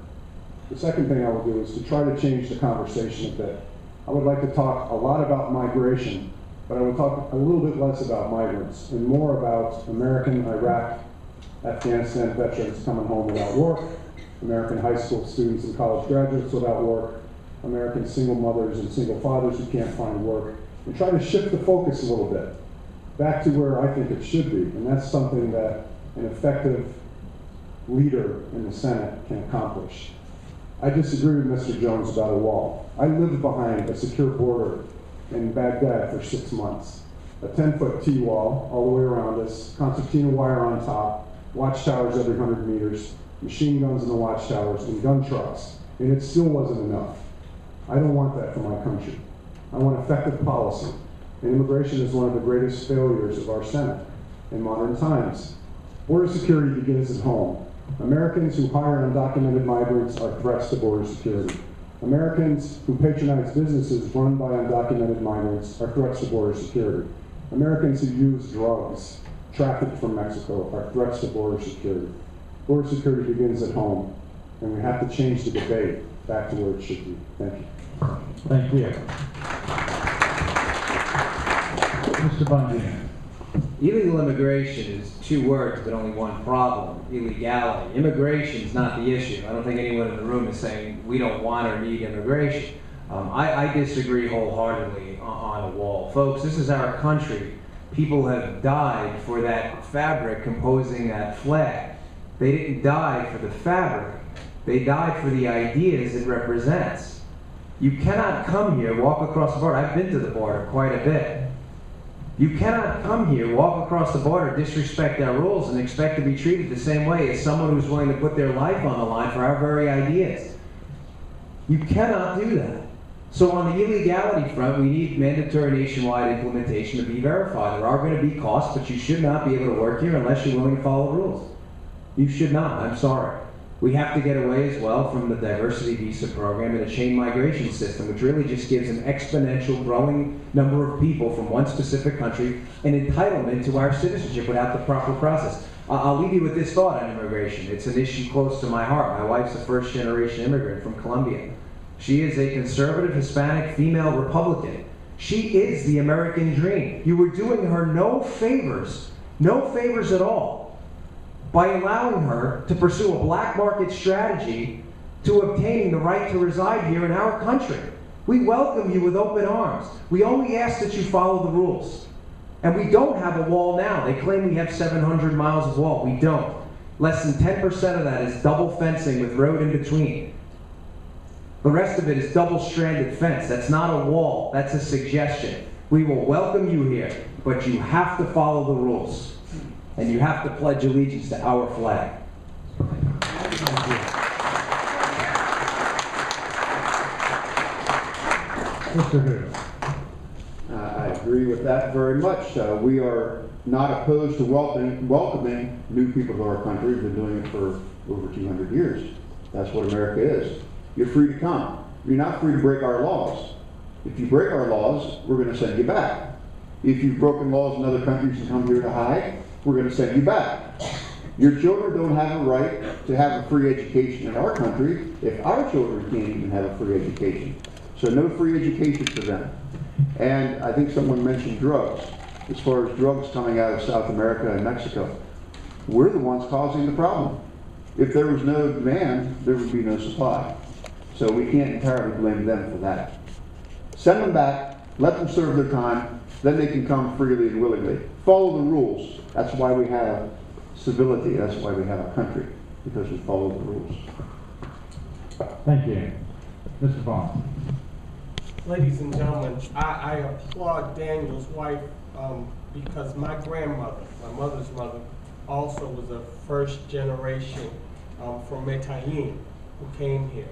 The second thing I will do is to try to change the conversation a bit. I would like to talk a lot about migration, but I would talk a little bit less about migrants and more about American, Iraq, Afghanistan veterans coming home without work, American high school students and college graduates without work, American single mothers and single fathers who can't find work, and try to shift the focus a little bit back to where I think it should be. And that's something that an effective leader in the Senate can accomplish. I disagree with Mr. Jones about a wall. I lived behind a secure border in Baghdad for 6 months. A 10-foot T-wall all the way around us, concertina wire on top, watchtowers every 100 meters, machine guns in the watchtowers, and gun trucks. And it still wasn't enough. I don't want that for my country. I want effective policy. And immigration is one of the greatest failures of our Senate in modern times. Border security begins at home. Americans who hire undocumented migrants are threats to border security. Americans who patronize businesses run by undocumented migrants are threats to border security. Americans who use drugs trafficked from Mexico are threats to border security. Border security begins at home, and we have to change the debate back to where it should be. Thank you. Thank you. Mr. Bundy. Illegal immigration is 2 words, but only one problem: illegality. Immigration is not the issue. I don't think anyone in the room is saying we don't want or need immigration. I disagree wholeheartedly on a wall. Folks, this is our country. People have died for that fabric composing that flag. They didn't die for the fabric. They died for the ideas it represents. You cannot come here, walk across the border. I've been to the border quite a bit. You cannot come here, walk across the border, disrespect our rules, and expect to be treated the same way as someone who's willing to put their life on the line for our very ideas. You cannot do that. So on the illegality front, we need mandatory nationwide implementation to be verified. There are going to be costs, but you should not be able to work here unless you're willing to follow the rules. You should not. I'm sorry. We have to get away as well from the diversity visa program and a chain migration system, which really just gives an exponential growing number of people from one specific country an entitlement to our citizenship without the proper process. I'll leave you with this thought on immigration. It's an issue close to my heart. My wife's a first-generation immigrant from Colombia. She is a conservative, Hispanic, female Republican. She is the American dream. You were doing her no favors at all, by allowing her to pursue a black market strategy to obtaining the right to reside here in our country. We welcome you with open arms. We only ask that you follow the rules. And we don't have a wall now. They claim we have 700 miles of wall. We don't. Less than 10% of that is double fencing with road in between. The rest of it is double-stranded fence. That's not a wall. That's a suggestion. We will welcome you here, but you have to follow the rules. And you have to pledge allegiance to our flag. Mr. Hood. I agree with that very much. We are not opposed to welcoming new people to our country. We've been doing it for over 200 years. That's what America is. You're free to come. You're not free to break our laws. If you break our laws, we're going to send you back. If you've broken laws in other countries and come here to hide, we're going to send you back. Your children don't have a right to have a free education in our country if our children can't even have a free education. So no free education for them. And I think someone mentioned drugs. As far as drugs coming out of South America and Mexico, we're the ones causing the problem. If there was no demand, there would be no supply. So we can't entirely blame them for that. Send them back, let them serve their time, then they can come freely and willingly. Follow the rules. That's why we have civility. That's why we have a country, because we follow the rules. Thank you. Mr. Vaughn. Ladies and gentlemen, I applaud Daniel's wife because my grandmother, my mother's mother, also was a first generation from Medellin who came here.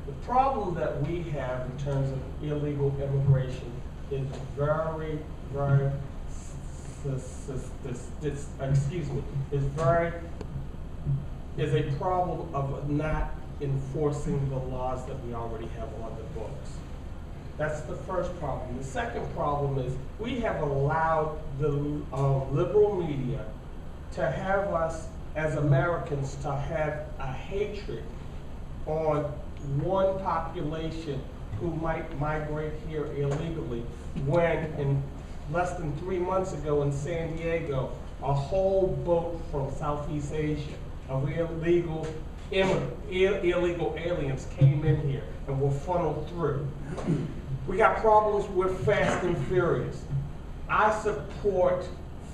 The problem that we have in terms of illegal immigration is very, very, is a problem of not enforcing the laws that we already have on the books. That's the first problem. The second problem is we have allowed the liberal media to have us as Americans to have a hatred on one population who might migrate here illegally, when in less than 3 months ago in San Diego, a whole boat from Southeast Asia of illegal aliens came in here and were funneled through. We got problems with Fast and Furious. I support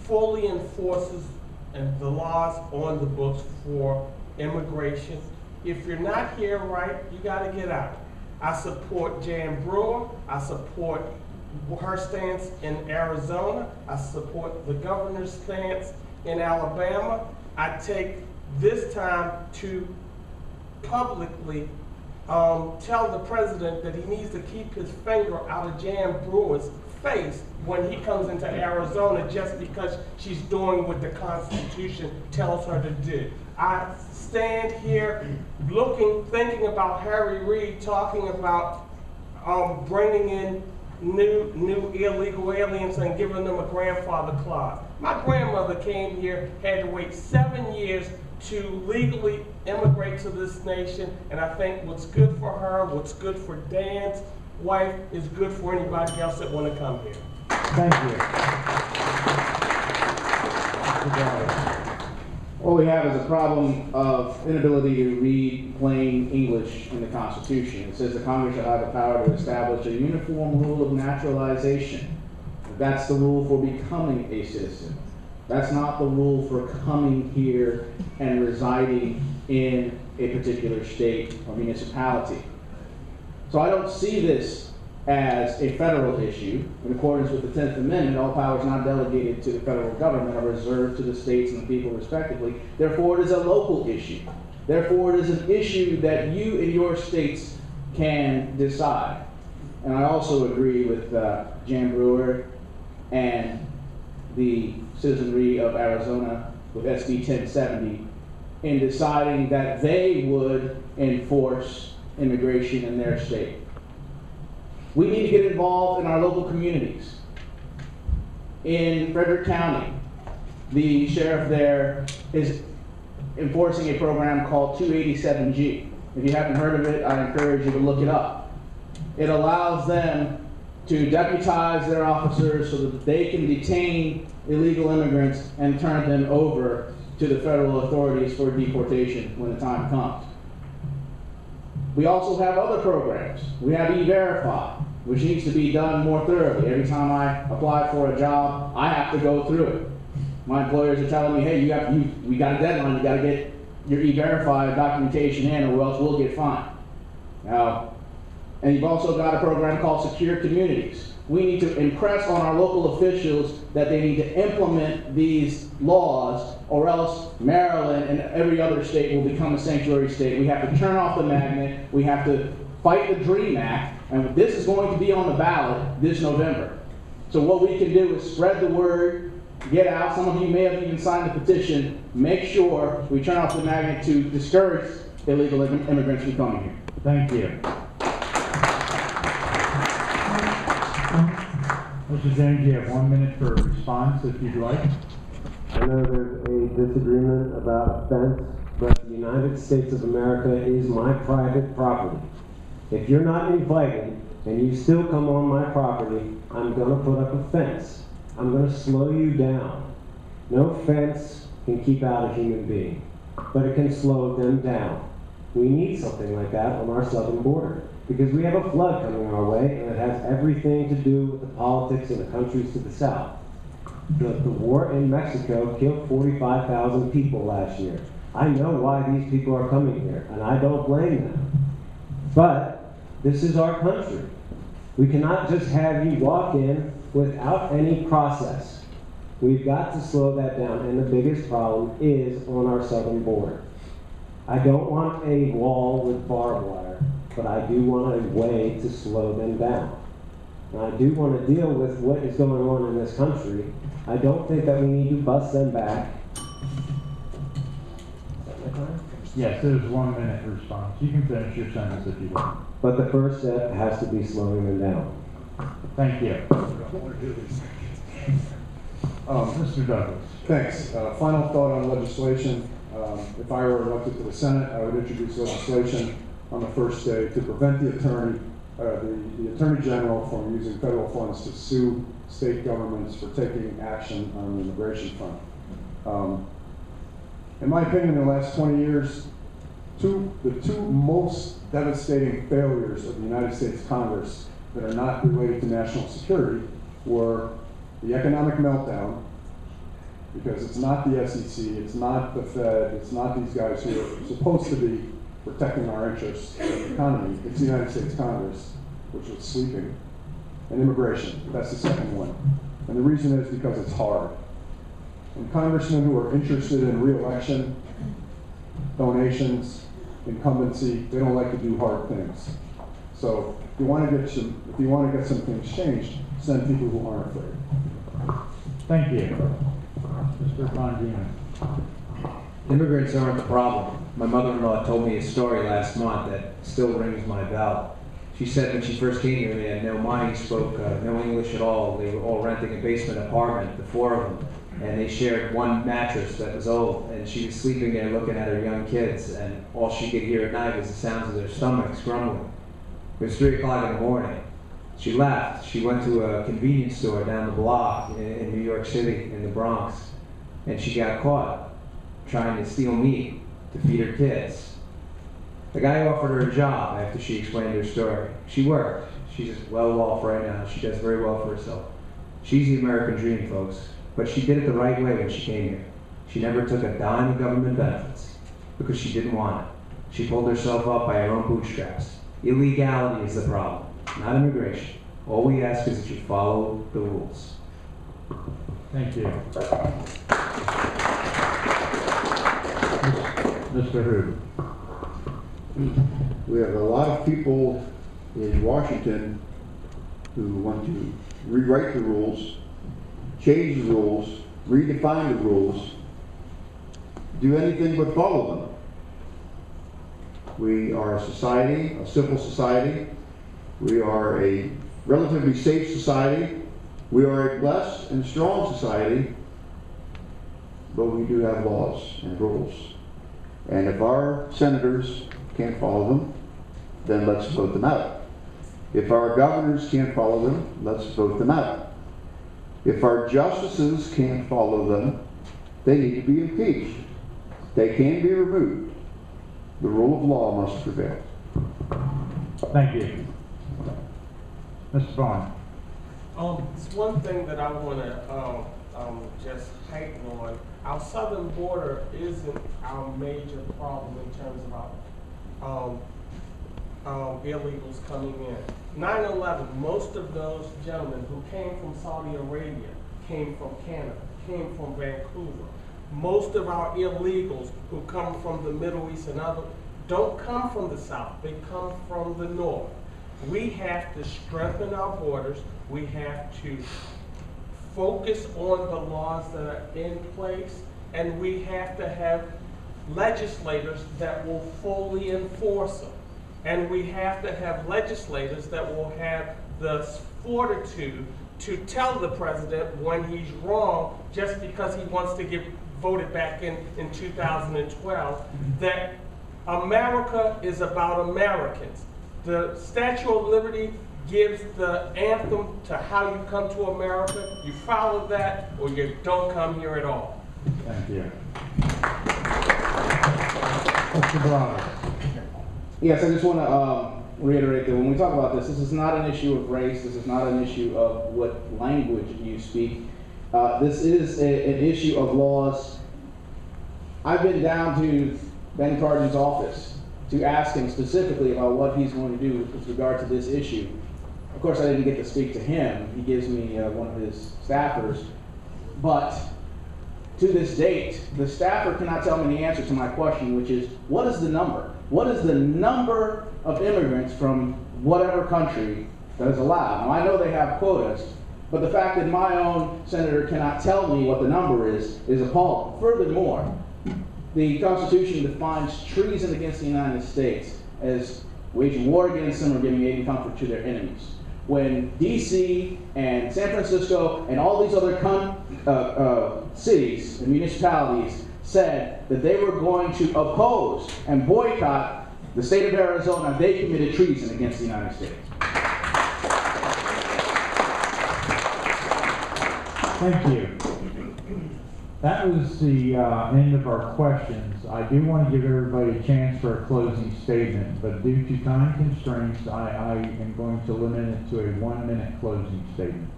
fully enforces and the laws on the books for immigration. If you're not here right, you got to get out. I support Jan Brewer. I support her stance in Arizona. I support the governor's stance in Alabama. I take this time to publicly tell the president that he needs to keep his finger out of Jan Brewer's face when he comes into Arizona just because she's doing what the Constitution tells her to do. I stand here thinking about Harry Reid talking about bringing in new illegal aliens and giving them a grandfather clause. My grandmother came here, had to wait 7 years to legally immigrate to this nation, and I think what's good for her, what's good for Dan's wife, is good for anybody else that want to come here. Thank you. What we have is a problem of inability to read plain English in the Constitution. It says the Congress shall have the power to establish a uniform rule of naturalization That's the rule for becoming a citizen. That's not the rule for coming here and residing in a particular state or municipality. So I don't see this as a federal issue. In accordance with the 10th Amendment, all powers not delegated to the federal government are reserved to the states and the people respectively. Therefore, it is a local issue. Therefore, it is an issue that you in your states can decide. And I also agree with Jan Brewer and the citizenry of Arizona with SB 1070 in deciding that they would enforce immigration in their state. We need to get involved in our local communities. In Frederick County, the sheriff there is enforcing a program called 287G. If you haven't heard of it, I encourage you to look it up. It allows them to deputize their officers so that they can detain illegal immigrants and turn them over to the federal authorities for deportation when the time comes. We also have other programs. We have E-Verify, which needs to be done more thoroughly. Every time I apply for a job, I have to go through it. My employers are telling me, hey, we got a deadline, you got to get your E-Verify documentation in or else we'll get fined. Now, and you've also got a program called Secure Communities. We need to impress on our local officials that they need to implement these laws, or else Maryland and every other state will become a sanctuary state. We have to turn off the magnet. We have to fight the DREAM Act, and this is going to be on the ballot this November. So what we can do is spread the word, get out. Some of you may have even signed the petition. Make sure we turn off the magnet to discourage illegal immigrants from coming here. Thank you. Mr. James, you have 1 minute for a response if you'd like. I know there's a disagreement about a fence, but the United States of America is my private property. If you're not invited and you still come on my property, I'm going to put up a fence. I'm going to slow you down. No fence can keep out a human being, but it can slow them down. We need something like that on our southern border because we have a flood coming our way, and it has everything to do with the politics in the countries to the south. The war in Mexico killed 45,000 people last year. I know why these people are coming here, and I don't blame them. But this is our country. We cannot just have you walk in without any process. We've got to slow that down, and the biggest problem is on our southern border. I don't want a wall with barbed wire, but I do want a way to slow them down. And I do want to deal with what is going on in this country. I don't think that we need to bust them back. Yes, there's 1 minute response. You can finish your sentence if you want. But the first step has to be slowing them down. Thank you. Mr. Douglas. Thanks. Final thought on legislation. If I were elected to the Senate, I would introduce legislation on the first day to prevent the Attorney General from using federal funds to sue state governments for taking action on the immigration front. In my opinion, in the last 20 years, the two most devastating failures of the United States Congress that are not related to national security were the economic meltdown, because it's not the SEC, it's not the Fed, it's not these guys who are supposed to be protecting our interests in the economy. It's the United States Congress, which was sleeping. And immigration, that's the second one. And the reason is because it's hard. And congressmen who are interested in re-election, donations, incumbency, they don't like to do hard things. So if you want to get some things changed, send people who aren't afraid. Thank you. Mr. Bongino. Immigrants aren't the problem. My mother-in-law told me a story last month that still rings my bell. She said when she first came here, they had no money, spoke no English at all. They were all renting a basement apartment, the four of them, and they shared one mattress that was old. And she was sleeping there looking at her young kids, and all she could hear at night was the sounds of their stomachs grumbling. It was 3 o'clock in the morning. She left. She went to a convenience store down the block in New York City, in the Bronx, and she got caught trying to steal meat to feed her kids. The guy offered her a job after she explained her story. She worked. She's well off right now. She does very well for herself. She's the American dream, folks. But she did it the right way when she came here. She never took a dime of government benefits because she didn't want it. She pulled herself up by her own bootstraps. Illegality is the problem, not immigration. All we ask is that you follow the rules. Thank you. Mr. Hu. We have a lot of people in Washington who want to rewrite the rules, change the rules, redefine the rules, do anything but follow them. We are a society, a civil society. We are a relatively safe society. We are a blessed and strong society, but we do have laws and rules. And if our senators can't follow them, then let's vote them out. If our governors can't follow them, let's vote them out. If our justices can't follow them, they need to be impeached. They can be removed. The rule of law must prevail. Thank you. Mr. Vaughn. It's one thing that I want to just heighten on. Our southern border isn't our major problem in terms of our illegals coming in. 9/11, most of those gentlemen who came from Saudi Arabia came from Canada, came from Vancouver. Most of our illegals who come from the Middle East and other don't come from the South, they come from the North. We have to strengthen our borders. We have to focus on the laws that are in place, and we have to have legislators that will fully enforce them. And we have to have legislators that will have the fortitude to tell the president when he's wrong just because he wants to get voted back in 2012, that America is about Americans. The Statue of Liberty gives the anthem to how you come to America. You follow that or you don't come here at all. Thank you. Mr. Bravo. Yes, I just want to reiterate that when we talk about this, this is not an issue of race. This is not an issue of what language you speak. This is an issue of laws. I've been down to Ben Cardin's office to ask him specifically about what he's going to do with regard to this issue. Of course, I didn't get to speak to him. He gives me one of his staffers. But to this date, the staffer cannot tell me the answer to my question, which is, what is the number? What is the number of immigrants from whatever country that is allowed? Now, I know they have quotas, but the fact that my own senator cannot tell me what the number is appalling. Furthermore, the Constitution defines treason against the United States as waging war against them or giving aid and comfort to their enemies. When D.C. and San Francisco and all these other cities and municipalities said that they were going to oppose and boycott the state of Arizona, they committed treason against the United States. Thank you. That was the end of our questions. I do want to give everybody a chance for a closing statement, but due to time constraints, I am going to limit it to a 1-minute closing statement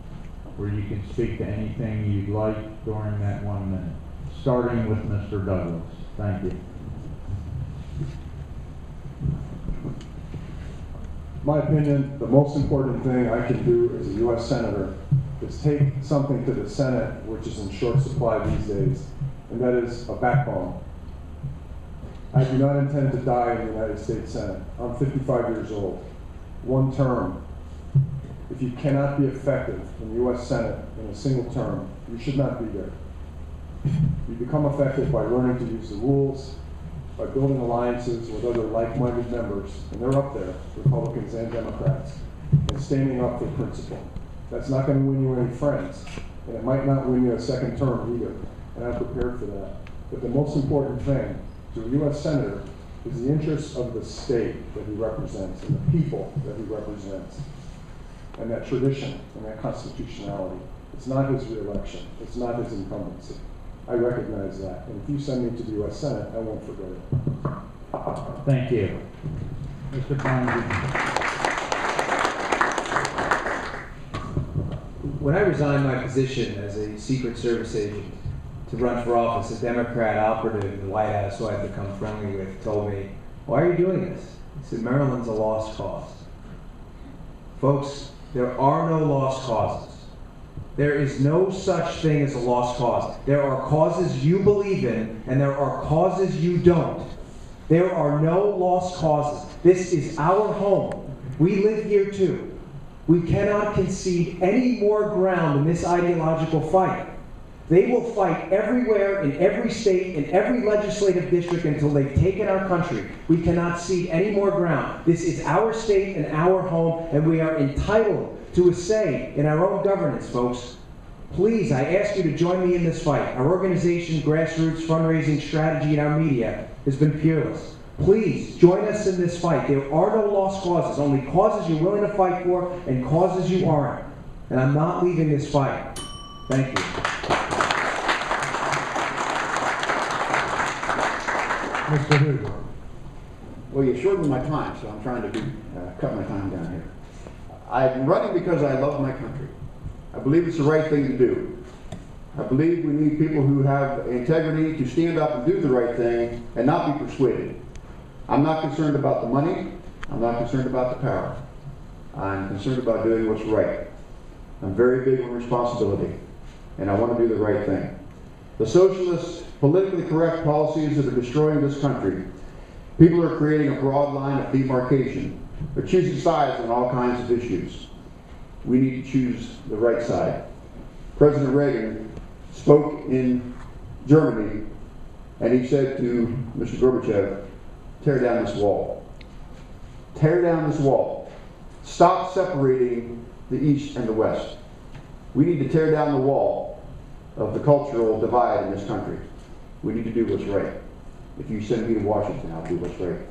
where you can speak to anything you'd like during that 1 minute, starting with Mr. Douglas. Thank you. My opinion, the most important thing I can do as a U.S. Senator is take something to the Senate, which is in short supply these days, and that is a backbone. I do not intend to die in the United States Senate. I'm 55 years old. One term. If you cannot be effective in the U.S. Senate in a single term, you should not be there. You become effective by learning to use the rules, by building alliances with other like-minded members, and they're up there, Republicans and Democrats, and standing up for principle. That's not going to win you any friends, and it might not win you a second term either, and I'm prepared for that. But the most important thing to a U.S. Senator is the interests of the state that he represents and the people that he represents, and that tradition and that constitutionality. It's not his re-election. It's not his incumbency. I recognize that, and if you send me to the U.S. Senate, I won't forget it. Thank you. Mr. Congressman. when I resigned my position as a Secret Service agent to run for office, a Democrat operative in the White House who I've become friendly with told me, "Why are you doing this?" He said, "Maryland's a lost cause." Folks, there are no lost causes. There is no such thing as a lost cause. There are causes you believe in, and there are causes you don't. There are no lost causes. This is our home. We live here too. We cannot concede any more ground in this ideological fight. They will fight everywhere, in every state, in every legislative district until they've taken our country. We cannot cede any more ground. This is our state and our home, and we are entitled to a say in our own governance, folks. Please, I ask you to join me in this fight. Our organization, grassroots, fundraising, strategy, and our media has been peerless. Please, join us in this fight. There are no lost causes, only causes you're willing to fight for and causes you aren't. And I'm not leaving this fight. Thank you. Mr. Hoover. Well, you shortened my time, so I'm trying to cut my time down here. I'm running because I love my country. I believe it's the right thing to do. I believe we need people who have integrity to stand up and do the right thing and not be persuaded. I'm not concerned about the money. I'm not concerned about the power. I'm concerned about doing what's right. I'm very big on responsibility, and I want to do the right thing. The socialist, politically correct policies that are destroying this country, people are creating a broad line of demarcation. They're choosing sides on all kinds of issues. We need to choose the right side. President Reagan spoke in Germany, and he said to Mr. Gorbachev, "Tear down this wall. Tear down this wall. Stop separating the East and the West. We need to tear down the wall of the cultural divide in this country. We need to do what's right. If you send me to Washington, I'll do what's right."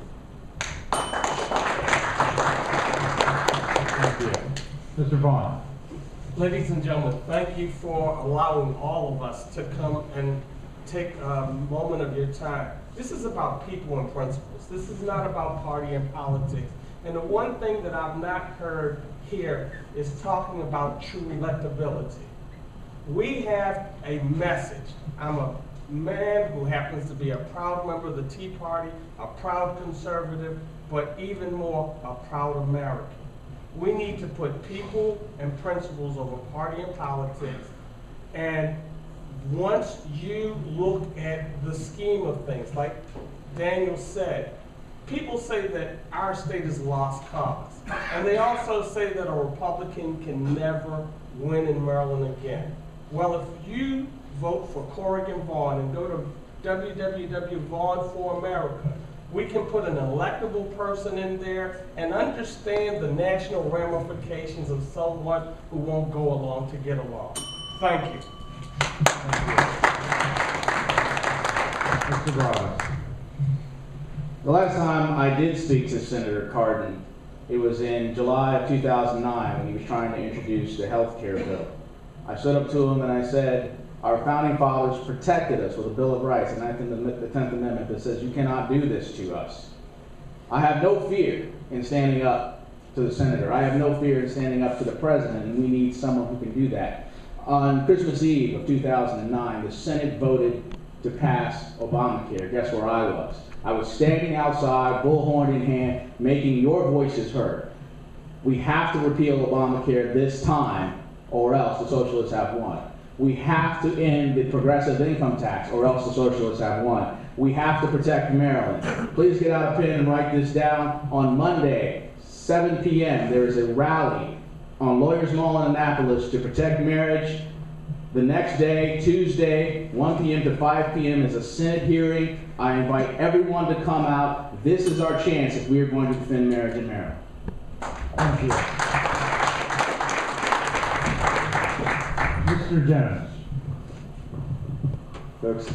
Thank you. Mr. Vaughn. Ladies and gentlemen, thank you for allowing all of us to come and take a moment of your time. This is about people and principles. This is not about party and politics. And the one thing that I've not heard here is talking about true electability. We have a message. I'm a man who happens to be a proud member of the Tea Party, a proud conservative, but even more, a proud American. We need to put people and principles over party and politics. And once you look at the scheme of things, like Daniel said, people say that our state is lost cause. And they also say that a Republican can never win in Maryland again. Well, if you vote for Corrigan Vaughn and go to www.vaughnforamerica, we can put an electable person in there and understand the national ramifications of someone who won't go along to get along. Thank you. Mr. Ross. The last time I did speak to Senator Cardin, it was in July of 2009 when he was trying to introduce the health care bill. I stood up to him and I said, our founding fathers protected us with a Bill of Rights, the 10th Amendment, that says you cannot do this to us. I have no fear in standing up to the senator. I have no fear in standing up to the president, and we need someone who can do that. On Christmas Eve of 2009, the Senate voted to pass Obamacare. Guess where I was? I was standing outside, bullhorn in hand, making your voices heard. We have to repeal Obamacare this time, or else the socialists have won. We have to end the progressive income tax, or else the socialists have won. We have to protect Maryland. Please get out a pen and write this down. On Monday, 7 p.m., there is a rally on Lawyers Mall in Annapolis to protect marriage. The next day, Tuesday, 1 p.m. to 5 p.m. is a Senate hearing. I invite everyone to come out. This is our chance if we are going to defend marriage in Maryland. Thank you. Mr. Jones. Folks,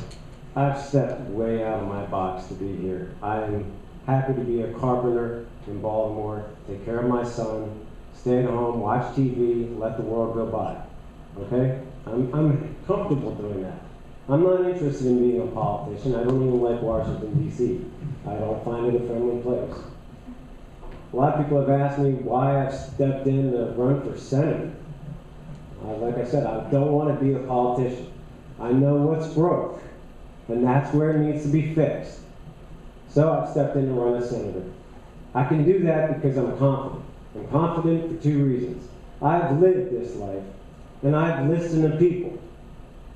I've stepped way out of my box to be here. I'm happy to be a carpenter in Baltimore, take care of my son, stay at home, watch TV, let the world go by. Okay? I'm comfortable doing that. I'm not interested in being a politician. I don't even like Washington, D.C. I don't find it a friendly place. A lot of people have asked me why I've stepped in to run for senator. Like I said, I don't want to be a politician. I know what's broke, and that's where it needs to be fixed. So I've stepped in to run as senator. I can do that because I'm confident. I'm confident for two reasons. I've lived this life, and I've listened to people.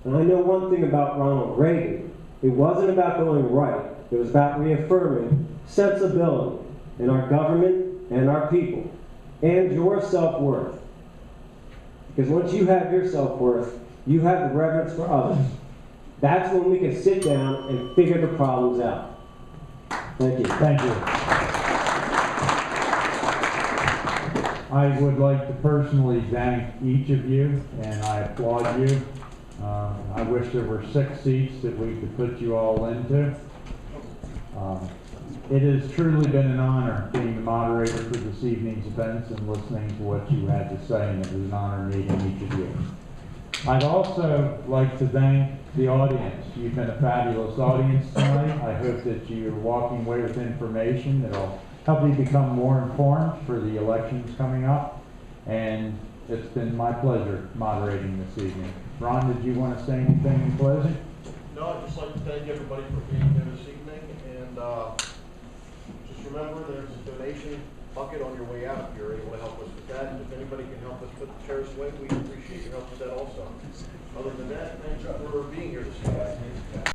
And I know one thing about Ronald Reagan. It wasn't about going right. It was about reaffirming sensibility in our government and our people, and your self-worth. Because once you have your self-worth, you have the reverence for others. That's when we can sit down and figure the problems out. Thank you. Thank you. I would like to personally thank each of you, and I applaud you. I wish there were 6 seats that we could put you all into. It has truly been an honor being the moderator for this evening's events and listening to what you had to say, and it was an honor meeting each of you. I'd also like to thank the audience. You've been a fabulous audience tonight. I hope that you're walking away with information that'll help you become more informed for the elections coming up. And it's been my pleasure moderating this evening. Ron, did you want to say anything in closing? No, I'd just like to thank everybody for being here this evening, and just remember there's a donation bucket on your way out if you're able to help us with that. And if anybody can help us put the chairs away, we appreciate your help with that also. Other than that, thank you for being here this evening.